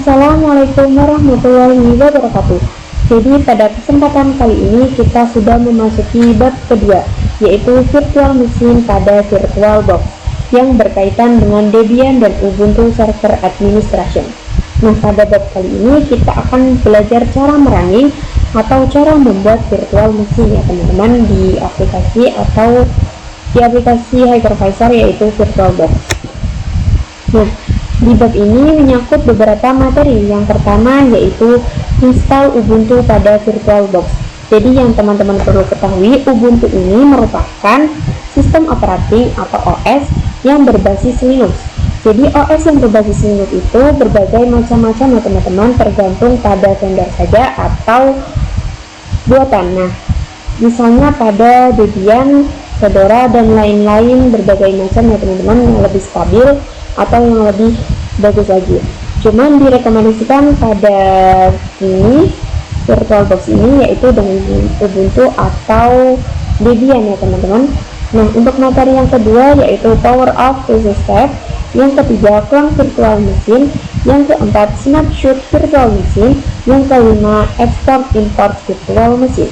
Assalamualaikum warahmatullahi wabarakatuh. Jadi pada kesempatan kali ini kita sudah memasuki bab kedua, yaitu virtual machine pada VirtualBox yang berkaitan dengan Debian dan Ubuntu Server Administration. Nah, pada bab kali ini kita akan belajar cara merunning atau cara membuat virtual machine ya teman-teman di aplikasi atau di aplikasi hypervisor yaitu VirtualBox. Nah, di bab ini menyangkut beberapa materi. Yang pertama yaitu install Ubuntu pada VirtualBox. Jadi yang teman-teman perlu ketahui, Ubuntu ini merupakan sistem operating atau OS yang berbasis Linux. Jadi OS yang berbasis Linux itu berbagai macam-macam ya teman-teman, tergantung pada vendor saja atau buatan. Nah, misalnya pada Debian, Fedora dan lain-lain berbagai macam ya teman-teman, yang lebih stabil atau yang lebih bagus lagi. Cuman direkomendasikan pada ini VirtualBox ini yaitu dengan Ubuntu atau Debian ya teman-teman. Nah, untuk materi yang kedua yaitu Power of User Step, yang ketiga Clone Virtual Machine, yang keempat Snapshot Virtual Machine, yang kelima Export Import Virtual Machine.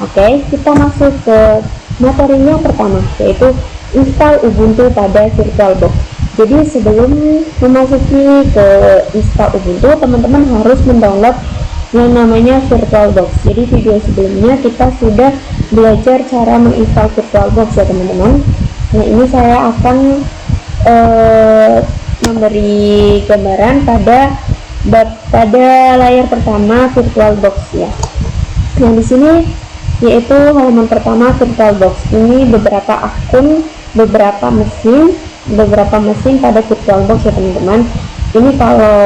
Oke, kita masuk ke materinya pertama yaitu install Ubuntu pada VirtualBox. Jadi sebelum memasuki ke install Ubuntu, teman-teman harus mendownload yang namanya VirtualBox. Jadi video sebelumnya kita sudah belajar cara menginstal VirtualBox ya teman-teman. Nah, ini saya akan memberi gambaran pada layar pertama VirtualBox ya. Nah, di sini yaitu halaman pertama VirtualBox. Ini beberapa akun, beberapa mesin pada VirtualBox ya teman-teman. Ini kalau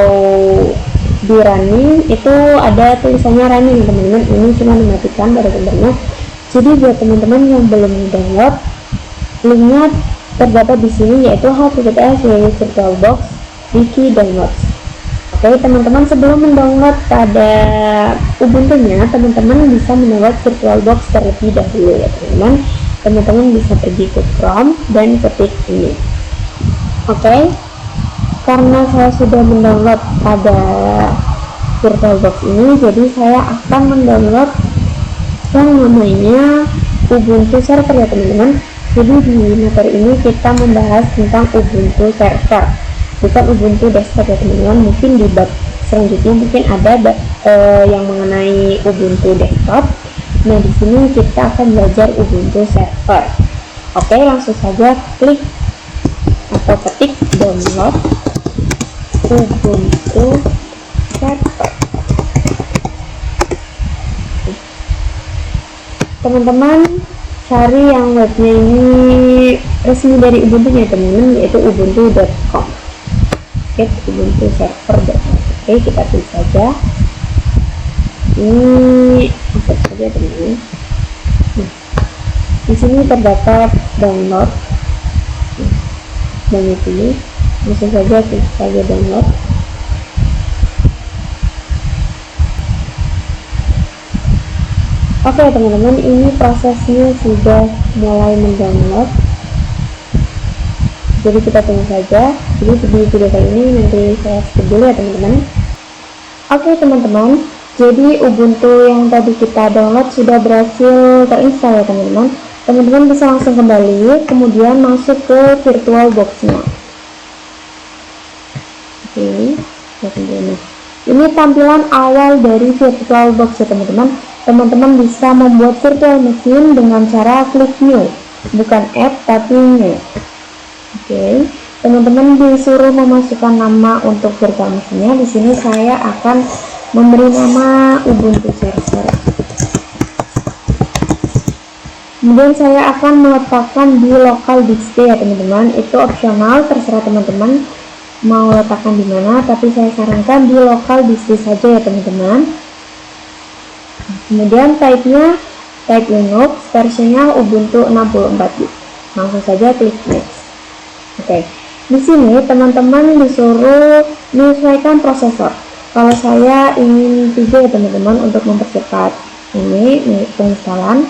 di running itu ada tulisannya running teman-teman, ini cuma dimatikan pada gambarnya. Jadi buat teman-teman yang belum download, linknya terdapat di sini yaitu https://virtualbox wiki downloads. Oke teman-teman, sebelum mendownload pada Ubuntu-nya, teman-teman bisa mendownload VirtualBox terlebih dahulu ya teman-teman. Teman-teman bisa pergi ke Chrome dan ketik ini. Oke, karena saya sudah mendownload pada VirtualBox ini, jadi saya akan mendownload yang namanya Ubuntu Server ya teman-teman. Jadi di materi ini kita membahas tentang Ubuntu Server, bukan Ubuntu Desktop ya teman-teman. Mungkin di bab selanjutnya mungkin ada yang mengenai Ubuntu Desktop. Nah, di sini kita akan belajar Ubuntu Server. Oke, langsung saja klik atau ketik download Ubuntu Server. Teman-teman cari yang webnya ini resmi dari Ubuntu nya teman-teman, yaitu ubuntu.com. Oke, Ubuntu Server.com. Oke, kita pilih saja ini, masuk saja teman-teman. Nah, di sini terdapat download. Dan ini langsung saja klik saja download. Oke teman-teman, ini prosesnya sudah mulai mendownload. Jadi kita tunggu saja. Jadi di video kali ini nanti saya skip dulu ya teman-teman. Oke teman-teman, jadi Ubuntu yang tadi kita download sudah berhasil terinstall ya teman-teman. Teman-teman bisa langsung kembali, kemudian masuk ke VirtualBox-nya. Oke, ini tampilan awal dari VirtualBox ya teman-teman. Teman-teman bisa membuat virtual machine dengan cara klik new, bukan add tapi new. Oke, teman-teman disuruh memasukkan nama untuk virtual machine-nya. Di sini saya akan memberi nama Ubuntu Server. Kemudian saya akan meletakkan di local disk ya teman-teman. Itu opsional, terserah teman-teman mau letakkan di mana, tapi saya sarankan di local disk saja ya teman-teman. Kemudian type-nya type Linux, versinya Ubuntu 64 bit. Langsung saja klik next. Oke, di sini teman-teman disuruh menyesuaikan prosesor. Kalau saya ingin 3 ya teman-teman untuk mempercepat ini penginstalan.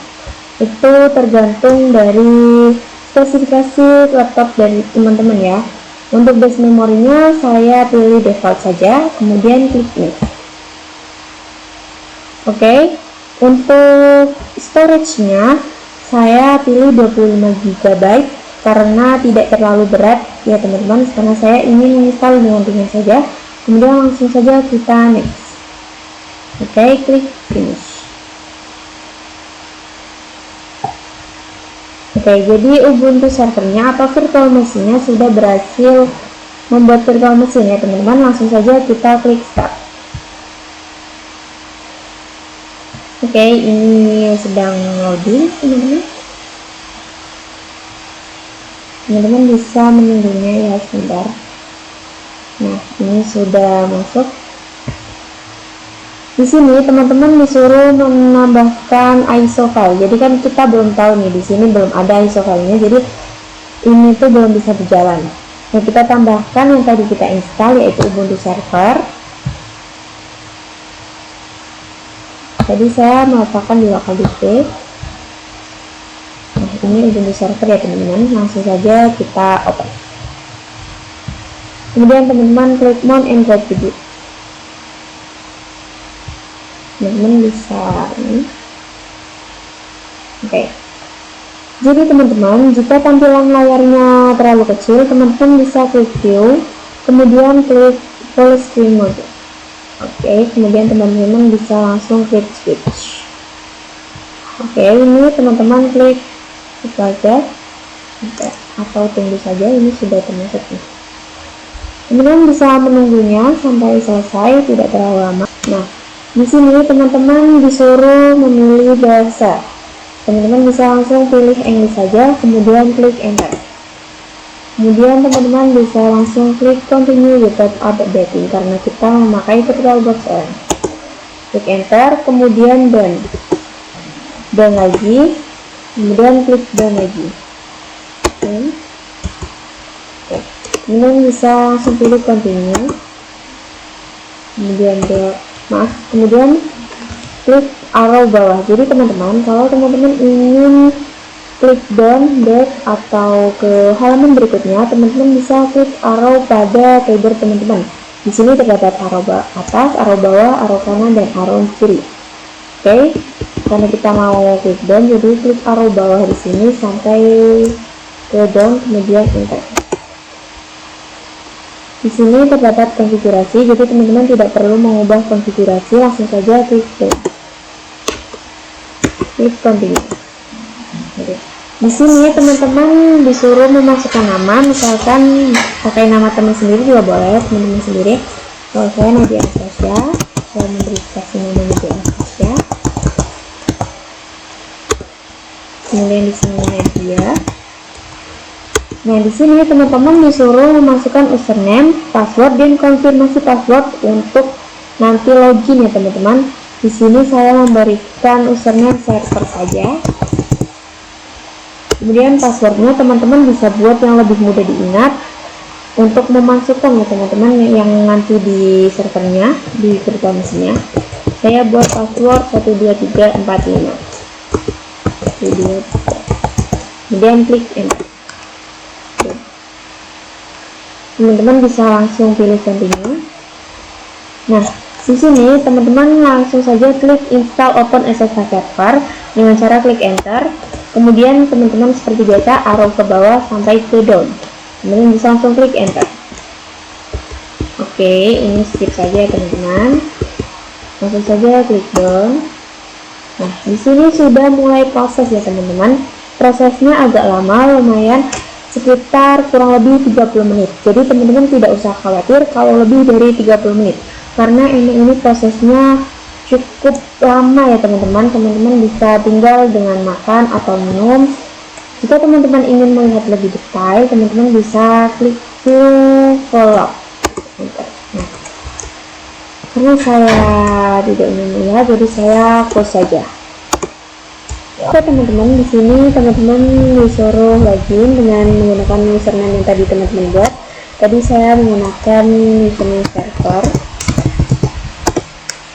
Itu tergantung dari spesifikasi laptop dari teman-teman ya. Untuk base memorinya saya pilih default saja, kemudian klik next. Oke, untuk storage-nya saya pilih 25 GB karena tidak terlalu berat ya teman-teman, karena saya ingin menginstal dengan ringan saja. Kemudian langsung saja kita next. Oke, klik finish. Oke, jadi Ubuntu servernya atau virtual machine-nya sudah berhasil membuat virtual machine ya teman-teman. Langsung saja kita klik start. Oke, ini sedang loading teman-teman. Teman-teman bisa menunggunya ya sebentar. Nah, ini sudah masuk. Di sini teman-teman disuruh menambahkan ISO file. Jadi kan kita belum tahu nih, di sini belum ada ISO filenya, jadi ini tuh belum bisa berjalan. Nah, kita tambahkan yang tadi kita install yaitu Ubuntu server. Tadi saya meletakkan di local disk. Nah, ini Ubuntu server ya teman-teman. Langsung saja kita open. Kemudian teman-teman klik mount and grab video. Teman-teman bisa ini. Oke. Jadi teman-teman, jika tampilan layarnya terlalu kecil, teman-teman bisa klik view, kemudian klik full screen mode. Oke, kemudian teman-teman bisa langsung klik switch. Oke, ini teman-teman klik saja. Oke, atau tunggu saja, ini sudah termasuk nih. Kemudian bisa menunggunya sampai selesai, tidak terlalu lama. Nah, di sini teman-teman disuruh memilih bahasa. Teman-teman bisa langsung pilih English saja, kemudian klik enter. Kemudian teman-teman bisa langsung klik continue without updating karena kita memakai VirtualBox on. Klik enter, kemudian done. Done lagi, kemudian klik done lagi. Oke. Kemudian bisa langsung pilih continue. Kemudian kemudian klik arrow bawah. Jadi teman-teman, kalau teman-teman ingin klik down, back, atau ke halaman berikutnya, teman-teman bisa klik arrow pada keyboard teman-teman. Di sini terdapat arrow atas, arrow bawah, arrow kanan, dan arrow kiri. Oke, karena kita mau klik down, jadi klik arrow bawah di sini sampai ke down, kemudian enter. Di sini terdapat konfigurasi, jadi teman-teman tidak perlu mengubah konfigurasi, langsung saja klik continue. Oke. Di sini teman-teman disuruh memasukkan nama, misalkan pakai nama teman sendiri juga boleh, teman-teman sendiri. Kalau saya Nadia Anastasia, saya memberi kasih nama Nadia Anastasia. Kemudian di sini Nadia. Nah, di sini teman-teman disuruh memasukkan username, password, dan konfirmasi password untuk nanti login ya teman-teman. Di sini saya memberikan username server saja. Kemudian passwordnya teman-teman bisa buat yang lebih mudah diingat untuk memasukkan ya teman-teman yang nanti di servernya, di virtual machine-nya. Saya buat password 12345. Kemudian klik enter. Teman-teman bisa langsung pilih continue. Nah, di sini teman-teman langsung saja klik install open SSH server dengan cara klik enter. Kemudian teman-teman seperti biasa arrow ke bawah sampai ke down. Kemudian bisa langsung klik enter. Oke, ini skip saja teman-teman. Langsung saja klik down. Nah, di sini sudah mulai proses ya teman-teman. Prosesnya agak lama, lumayan sekitar kurang lebih 30 menit. Jadi teman-teman tidak usah khawatir kalau lebih dari 30 menit. Karena ini prosesnya cukup lama ya teman-teman. Teman-teman bisa tinggal dengan makan atau minum. Jika teman-teman ingin melihat lebih detail, teman-teman bisa klik follow. Nah, karena saya tidak ingin melihat, jadi saya close saja. Oke teman-teman, di sini teman-teman disuruh login dengan menggunakan username yang tadi teman-teman buat. Tadi saya menggunakan username server.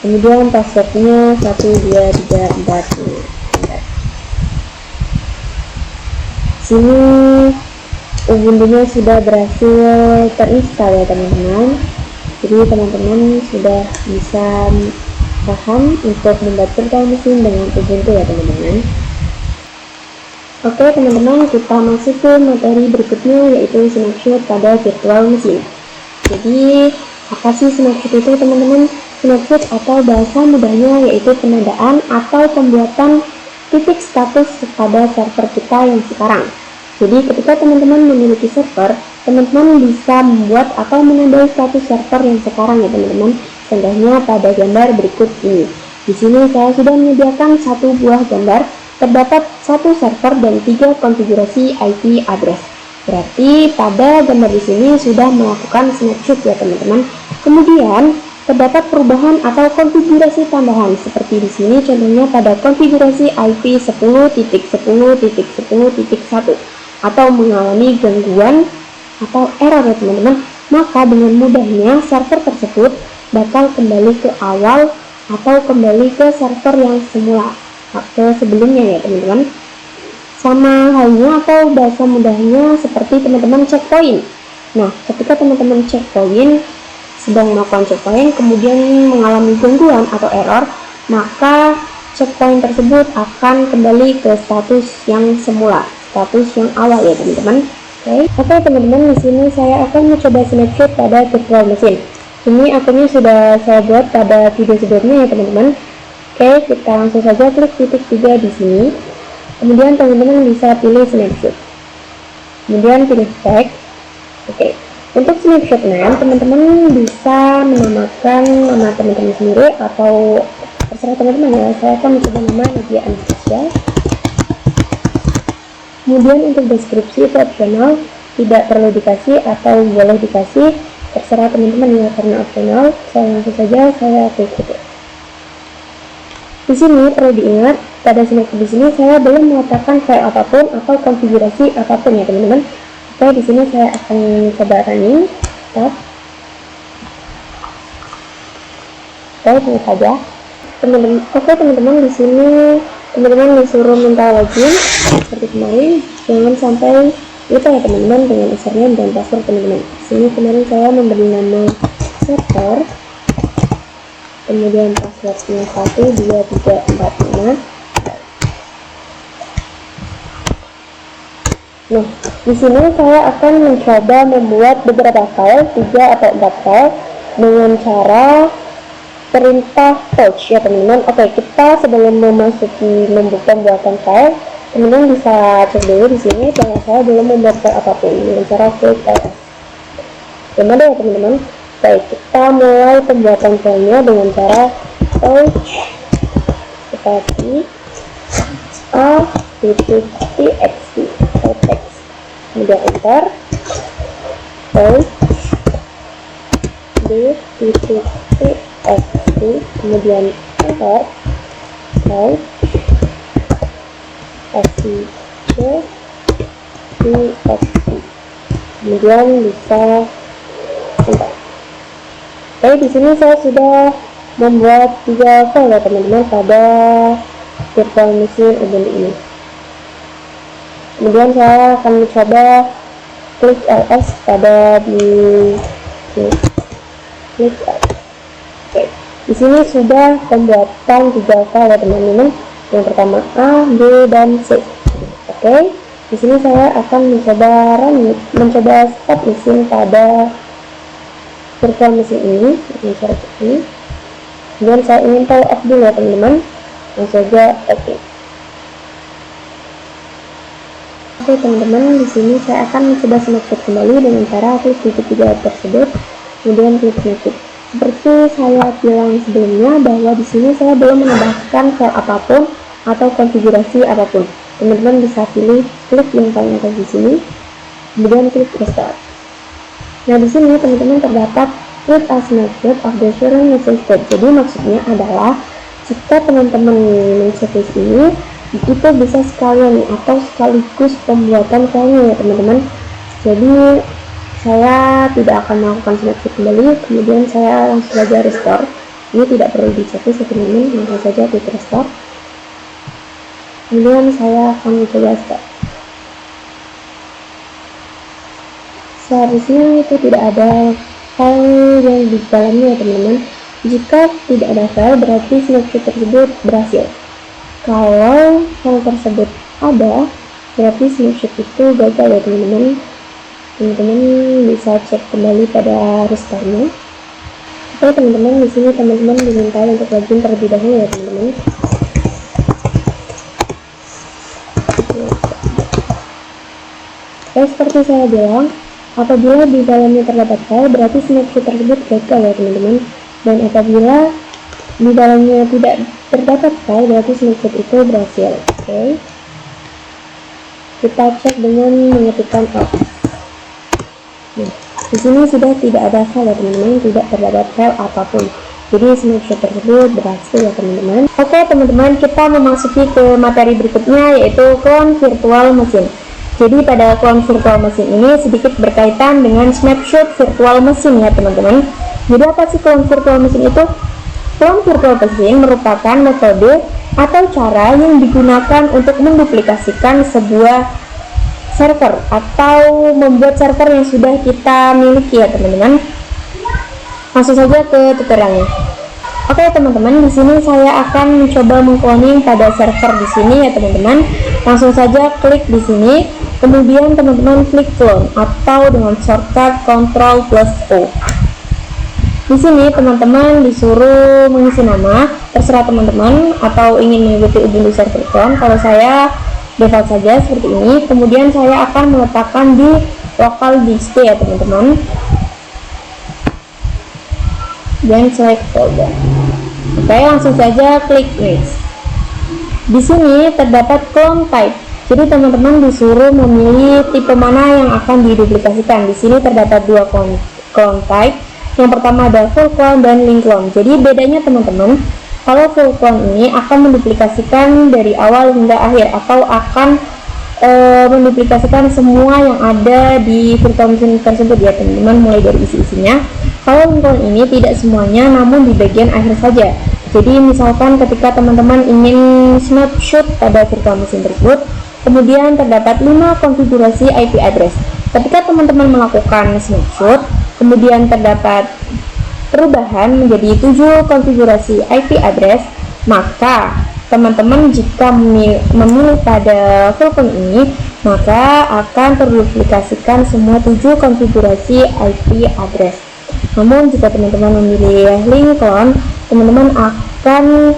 Kemudian passwordnya 12345. Sini Ubuntu-nya sudah berhasil terinstall ya teman-teman. Jadi teman-teman sudah bisa paham untuk membuat virtual machine dengan Ubuntu ya teman-teman. Oke teman-teman, kita masuk ke materi berikutnya, yaitu snapshot pada virtual machine. Jadi apa sih snapshot itu teman-teman? Snapshot atau bahasa mudahnya yaitu penandaan atau pembuatan titik status pada server kita yang sekarang. Jadi ketika teman-teman memiliki server, teman-teman bisa membuat atau menandai status server yang sekarang ya teman-teman. Contohnya pada gambar berikut ini. Di sini saya sudah menyediakan satu buah gambar, terdapat satu server dan 3 konfigurasi IP address. Berarti pada gambar di sini sudah melakukan snapshot ya teman-teman. Kemudian terdapat perubahan atau konfigurasi tambahan seperti di sini contohnya pada konfigurasi IP 10.10.10.1 atau mengalami gangguan atau error ya teman-teman. Maka dengan mudahnya server tersebut bakal kembali ke awal atau kembali ke server yang semula atau sebelumnya ya teman-teman. Sama halnya atau bahasa mudahnya seperti teman-teman checkpoint. Nah, ketika teman-teman checkpoint sedang melakukan checkpoint kemudian mengalami gangguan atau error, maka checkpoint tersebut akan kembali ke status yang semula, status yang awal ya teman-teman. Oke teman-teman, di sini saya akan mencoba snapshot pada virtual machine. Ini akunnya sudah saya buat pada video sebelumnya ya teman-teman. Oke, kita langsung saja klik titik 3 di sini. Kemudian teman-teman bisa pilih snapshot. Kemudian pilih tag. Oke. Untuk snapshot name, teman-teman bisa menamakan nama teman-teman sendiri atau terserah teman-teman ya. Saya akan mencoba nama Nadia Anastasia. Kemudian untuk deskripsi itu opsional, tidak perlu dikasih atau boleh dikasih, terserah teman-teman ya, karena opsional. Saya langsung saja saya klik itu. Di sini perlu diingat, pada snapshot di sini saya belum meletakkan file apapun atau konfigurasi apapun ya teman-teman. Oke, di sini saya akan coba running. Stop. Oke, ini saja. Teman-teman, di sini teman-teman disuruh minta login seperti kemarin. Jangan sampai lupa ya teman-teman dengan username dan password teman-teman. Di sini kemarin saya memberi nama server, kemudian passwordnya 12345. Nah, di sini saya akan mencoba membuat beberapa file, 3 atau 4 file dengan cara perintah touch ya teman-teman. Oke, kita sebelum memasuki pembuatan file, teman-teman bisa cek dulu di sini bahwa saya belum membuat file apapun dengan cara klik ls. Gimana ya teman-teman? Baik, kita mulai pembuatan filenya dengan cara touch spasi a.txt text, kemudian enter, touch b.txt, kemudian enter, touch txt, kemudian bisa enter. Oke, di sini saya sudah membuat 3 file ya teman-teman pada virtual machine Ubuntu ini. Kemudian saya akan mencoba klik ls pada di klik ls. Oke, di sini sudah pembuatan 3 file ya teman-teman. Yang pertama A, B, dan C. Oke, di sini saya akan mencoba start mesin pada virtual machine ini dengan cara ini. Kemudian saya ingin tahu off dulu ya teman-teman. Langsung saja oke. Oke teman-teman, di sini saya akan mencoba snapshot kembali dengan cara klik titik 3 tersebut, kemudian klik snapshot. Seperti saya bilang sebelumnya bahwa di sini saya belum menambahkan file apapun atau konfigurasi apapun. Teman-teman bisa pilih klik yang paling atas di sini, kemudian klik restart. Nah di sini teman-teman terdapat create a snapshot of the current machine state. Jadi maksudnya adalah jika teman-teman men-checklist ini itu bisa sekalian atau sekaligus pembuatan filenya ya teman-teman. Jadi saya tidak akan melakukan snapshot kembali, kemudian saya langsung saja restore. Ini tidak perlu di-checklist ya teman-teman, langsung saja klik restore. Kemudian saya akan mencoba start. seharusnya itu tidak ada file yang di dalamnya ya teman-teman. Jika tidak ada file berarti snapshot tersebut berhasil. Kalau file tersebut ada berarti snapshot itu gagal ya teman-teman. Teman-teman bisa cek kembali pada restartnya. Oke teman-teman, di sini teman-teman diminta untuk login terlebih dahulu ya teman-teman. Seperti saya bilang, apabila di dalamnya terdapat file berarti snapshot tersebut gagal ya teman-teman, dan apabila di dalamnya tidak terdapat file berarti snapshot itu berhasil. Oke, kita cek dengan mengetikkan F. Nah, di sini sudah tidak ada file ya teman-teman, tidak terdapat file apapun, jadi snapshot tersebut berhasil ya teman-teman. Oke teman-teman, kita memasuki ke materi berikutnya, yaitu clone virtual machine. Jadi pada clone virtual machine ini sedikit berkaitan dengan snapshot virtual machine ya teman-teman. Jadi apa sih clone virtual machine itu? Clone virtual machine merupakan metode atau cara yang digunakan untuk menduplikasikan sebuah server atau membuat server yang sudah kita miliki ya teman-teman. Langsung saja ke tutorialnya. Oke teman-teman, di sini saya akan mencoba mengcloning pada server di sini ya teman-teman. Langsung saja klik di sini. Kemudian teman-teman klik clone atau dengan shortcut Ctrl+O. Di sini teman-teman disuruh mengisi nama, terserah teman-teman atau ingin mengikuti Ubuntu server clone. Kalau saya default saja seperti ini. Kemudian saya akan meletakkan di local disk ya teman-teman. Dan select folder. Oke, langsung saja klik next. Di sini terdapat clone type. Jadi teman-teman disuruh memilih tipe mana yang akan diduplikasikan. Di sini terdapat dua clone type. Yang pertama ada full clone dan link clone. Jadi bedanya teman-teman, kalau full clone ini akan menduplikasikan dari awal hingga akhir atau akan menduplikasikan semua yang ada di virtual machine tersebut ya teman-teman, mulai dari isi-isinya. Kalau link clone ini tidak semuanya, namun di bagian akhir saja. Jadi misalkan ketika teman-teman ingin snapshot pada virtual machine tersebut, kemudian terdapat 5 konfigurasi IP address. Ketika teman-teman melakukan snapshot, kemudian terdapat perubahan menjadi 7 konfigurasi IP address, maka teman-teman jika memilih pada full clone ini, maka akan terduplikasikan semua 7 konfigurasi IP address. Namun jika teman-teman memilih link clone, teman-teman akan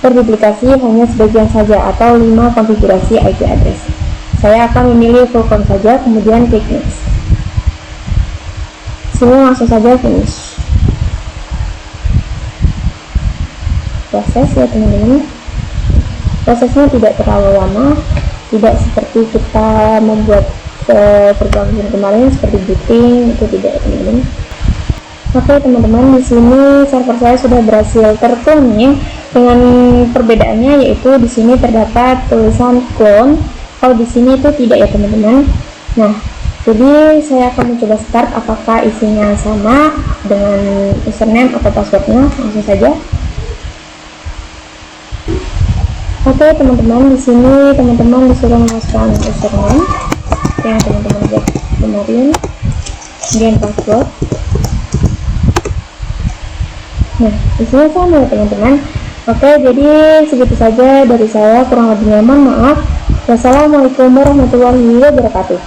terduplikasi hanya sebagian saja atau 5 konfigurasi IP address. Saya akan memilih full clone saja, kemudian klik next. Sini langsung saja finish. Proses ya teman-teman. Prosesnya tidak terlalu lama, tidak seperti kita membuat virtual machine kemarin seperti booting, itu tidak ya teman-teman. Oke teman-teman, di sini server saya sudah berhasil tercloning. Dengan perbedaannya yaitu di sini terdapat tulisan clone, kalau di sini itu tidak ya teman-teman. Nah, jadi saya akan mencoba start apakah isinya sama dengan username atau passwordnya. Langsung saja. Oke teman-teman, di sini teman-teman disuruh memasukkan username yang teman-teman buat kemarin, kemudian password. Nah, di sini sama ya teman-teman. Oke, jadi segitu saja dari saya, kurang lebihnya mohon maaf. Wassalamualaikum warahmatullahi wabarakatuh.